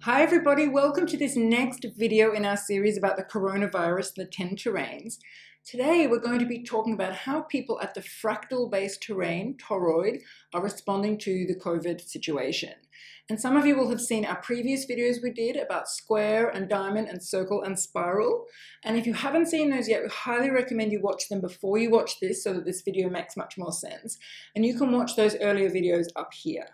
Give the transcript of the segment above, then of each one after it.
Hi everybody, welcome to this next video in our series about the coronavirus and the 10 terrains. Today we're going to be talking about how people at the fractal-based terrain, Toroid, are responding to the COVID situation. And some of you will have seen our previous videos we did about square and diamond and circle and spiral. And if you haven't seen those yet, we highly recommend you watch them before you watch this so that this video makes much more sense. And you can watch those earlier videos up here.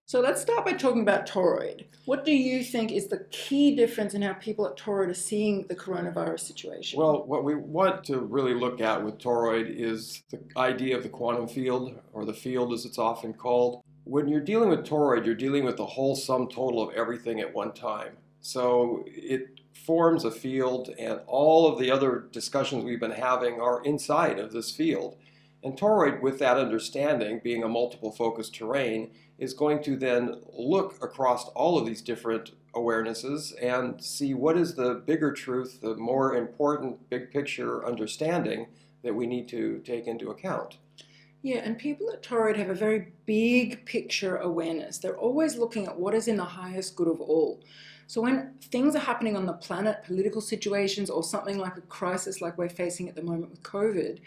So let's start by talking about Toroid. What do you think is the key difference in how people at Toroid are seeing the coronavirus situation? Well, what we want to really look at with toroid is the idea of the quantum field, or the field as it's often called. When you're dealing with toroid, you're dealing with the whole sum total of everything at one time. So it forms a field, and all of the other discussions we've been having are inside of this field. And toroid, with that understanding, being a multiple focus terrain, is going to then look across all of these different awarenesses and see what is the bigger truth, the more important big picture understanding that we need to take into account. Yeah, and people at Toroid have a very big picture awareness. They're always looking at what is in the highest good of all. So when things are happening on the planet, political situations, or something like a crisis like we're facing at the moment with COVID,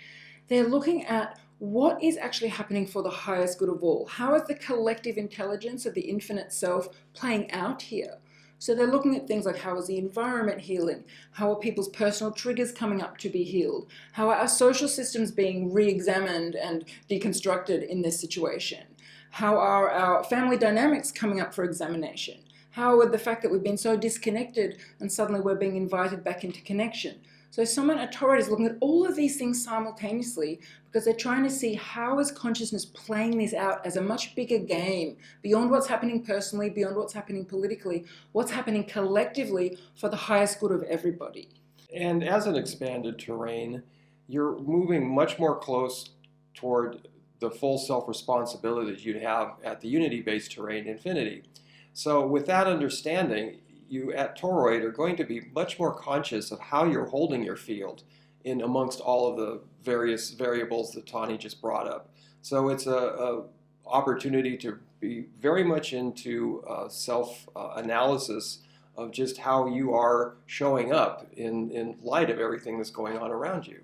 they're looking at what is actually happening for the highest good of all. How is the collective intelligence of the infinite self playing out here? So they're looking at things like, how is the environment healing? How are people's personal triggers coming up to be healed? How are our social systems being re-examined and deconstructed in this situation? How are our family dynamics coming up for examination? How are the fact that we've been so disconnected and suddenly we're being invited back into connection? So someone at Toroid is looking at all of these things simultaneously because they're trying to see how is consciousness playing this out as a much bigger game beyond what's happening personally, beyond what's happening politically, what's happening collectively for the highest good of everybody. And as an expanded terrain, you're moving much more close toward the full self-responsibility that you'd have at the unity-based terrain, infinity. So with that understanding, you at Toroid are going to be much more conscious of how you're holding your field in amongst all of the various variables that Tahnee just brought up. So it's a opportunity to be very much into self-analysis of just how you are showing up in light of everything that's going on around you.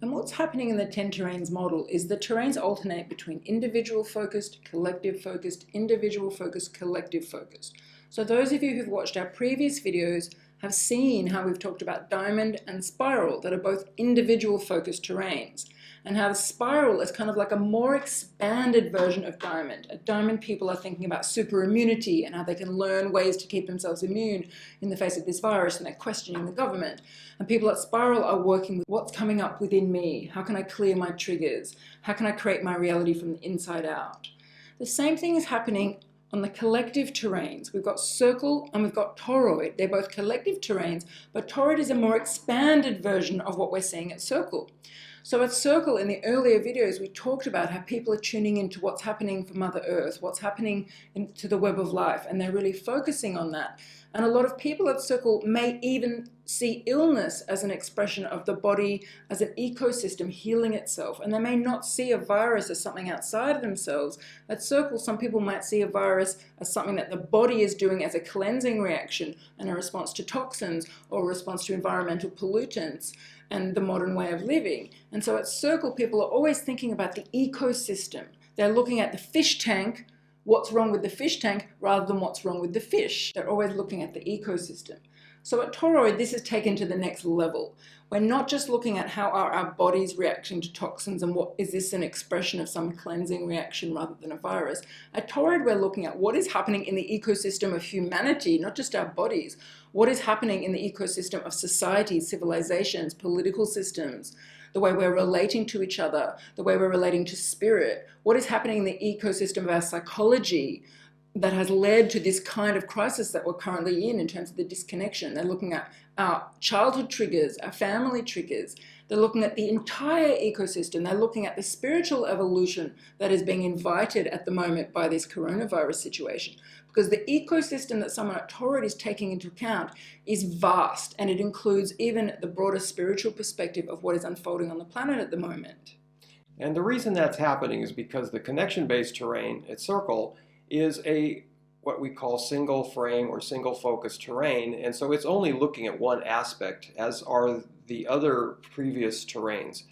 And what's happening in the 10 terrains model is the terrains alternate between individual focused, collective focused, individual focused, collective focused. So those of you who've watched our previous videos have seen how we've talked about diamond and spiral that are both individual focused terrains, and how the spiral is kind of like a more expanded version of diamond. At diamond, people are thinking about super immunity and how they can learn ways to keep themselves immune in the face of this virus, and they're questioning the government. And people at spiral are working with what's coming up within me. How can I clear my triggers? How can I create my reality from the inside out? The same thing is happening on the collective terrains. We've got circle and we've got toroid. They're both collective terrains, but toroid is a more expanded version of what we're seeing at circle. So at circle, in the earlier videos, we talked about how people are tuning into what's happening for Mother Earth, what's happening to the web of life, and they're really focusing on that. And a lot of people at circle may even see illness as an expression of the body as an ecosystem healing itself. And they may not see a virus as something outside of themselves. At circle, some people might see a virus as something that the body is doing as a cleansing reaction and a response to toxins or a response to environmental pollutants and the modern way of living. And so at circle, people are always thinking about the ecosystem. They're looking at the fish tank, what's wrong with the fish tank, rather than what's wrong with the fish. They're always looking at the ecosystem. So at Toroid, this is taken to the next level. We're not just looking at how are our bodies reacting to toxins and what is this an expression of some cleansing reaction rather than a virus. At Toroid, we're looking at what is happening in the ecosystem of humanity, not just our bodies. What is happening in the ecosystem of societies, civilizations, political systems, the way we're relating to each other, the way we're relating to spirit. What is happening in the ecosystem of our psychology that has led to this kind of crisis that we're currently in terms of the disconnection. They're looking at our childhood triggers, our family triggers. They're looking at the entire ecosystem. They're looking at the spiritual evolution that is being invited at the moment by this coronavirus situation. Because the ecosystem that someone at Toroid is taking into account is vast, and it includes even the broader spiritual perspective of what is unfolding on the planet at the moment. And the reason that's happening is because the connection-based terrain at Circle is what we call single frame or single focus terrain, and so it's only looking at one aspect, as are the other previous terrains.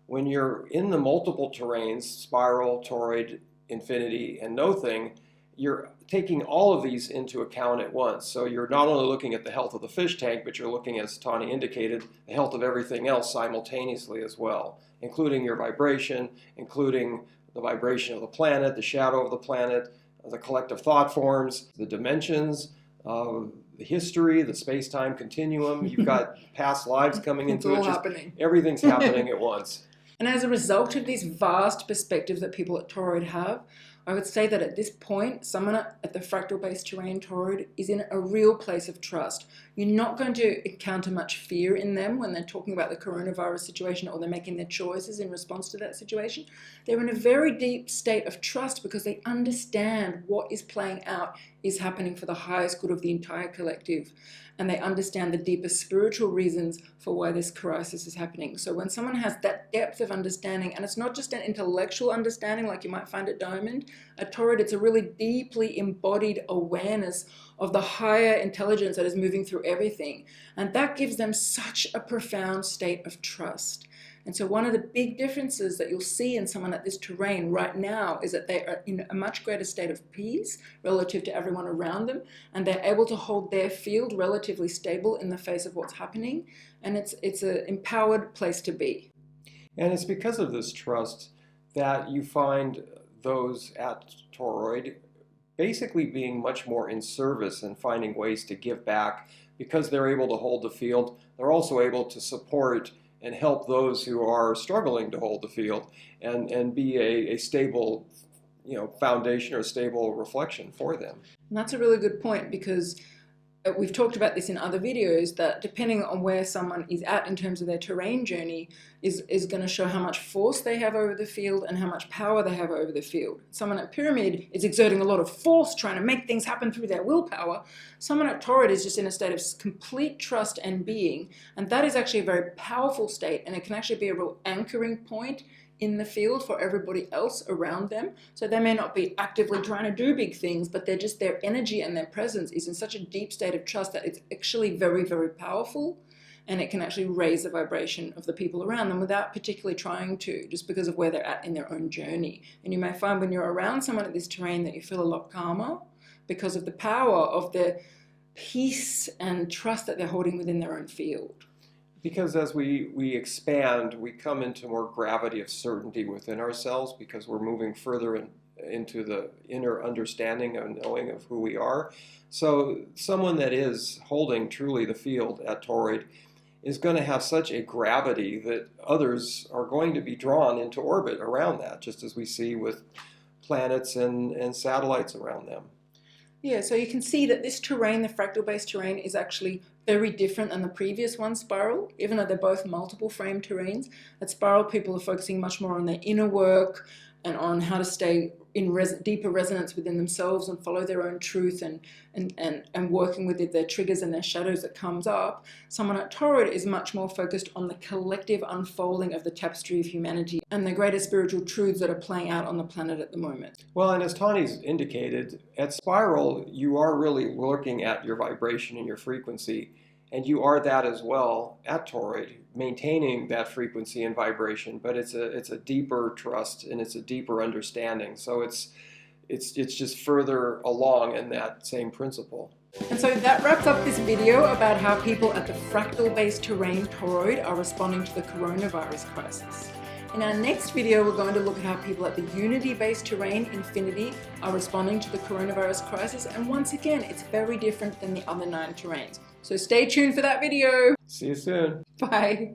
When you're in the multiple terrains, spiral, toroid, infinity, and nothing, you're taking all of these into account at once. So you're not only looking at the health of the fish tank, but you're looking, as Tahnee indicated, the health of everything else simultaneously as well, including your vibration, including the vibration of the planet, the shadow of the planet, the collective thought forms, the dimensions, the history, the space-time continuum. You've got past lives coming into it. It's all happening. Everything's happening at once. And as a result of this vast perspective that people at Toroid have, I would say that at this point, someone at the fractal-based terrain Toroid is in a real place of trust. You're not going to encounter much fear in them when they're talking about the coronavirus situation or they're making their choices in response to that situation. They're in a very deep state of trust because they understand what is playing out is happening for the highest good of the entire collective. And they understand the deeper spiritual reasons for why this crisis is happening. So when someone has that depth of understanding, and it's not just an intellectual understanding like you might find at Diamond, at Toroid it's a really deeply embodied awareness of the higher intelligence that is moving through everything. And that gives them such a profound state of trust. And so one of the big differences that you'll see in someone at this terrain right now is that they are in a much greater state of peace relative to everyone around them, and they're able to hold their field relatively stable in the face of what's happening, and it's an empowered place to be. And it's because of this trust that you find those at Toroid basically being much more in service and finding ways to give back. Because they're able to hold the field, they're also able to support and help those who are struggling to hold the field and be a stable, foundation or stable reflection for them. And that's a really good point, because we've talked about this in other videos, that depending on where someone is at in terms of their terrain journey is going to show how much force they have over the field and how much power they have over the field. Someone at Pyramid is exerting a lot of force, trying to make things happen through their willpower. Someone at Toroid is just in a state of complete trust and being, and that is actually a very powerful state, and it can actually be a real anchoring point in the field for everybody else around them. So they may not be actively trying to do big things, but they're just, their energy and their presence is in such a deep state of trust that it's actually very, very powerful, and it can actually raise the vibration of the people around them without particularly trying to, just because of where they're at in their own journey. And you may find when you're around someone at this terrain that you feel a lot calmer because of the power of the peace and trust that they're holding within their own field. Because as we expand, we come into more gravity of certainty within ourselves, because we're moving further into the inner understanding and knowing of who we are. So someone that is holding truly the field at Toroid is going to have such a gravity that others are going to be drawn into orbit around that, just as we see with planets and satellites around them. Yeah, so you can see that this terrain, the fractal-based terrain, is actually very different than the previous one, Spiral, even though they're both multiple frame terrains. At Spiral, people are focusing much more on their inner work and on how to stay in deeper resonance within themselves and follow their own truth and working with their triggers and their shadows that comes up. Someone at Toroid is much more focused on the collective unfolding of the tapestry of humanity and the greater spiritual truths that are playing out on the planet at the moment. Well, and as Tahnee's indicated, at Spiral, you are really looking at your vibration and your frequency, and you are that as well at Toroid, maintaining that frequency and vibration, but it's a deeper trust and it's a deeper understanding. So it's just further along in that same principle. And so that wraps up this video about how people at the fractal-based terrain Toroid are responding to the coronavirus crisis. In our next video, we're going to look at how people at the unity-based terrain Infinity are responding to the coronavirus crisis. And once again, it's very different than the other 9 terrains. So stay tuned for that video. See you soon. Bye.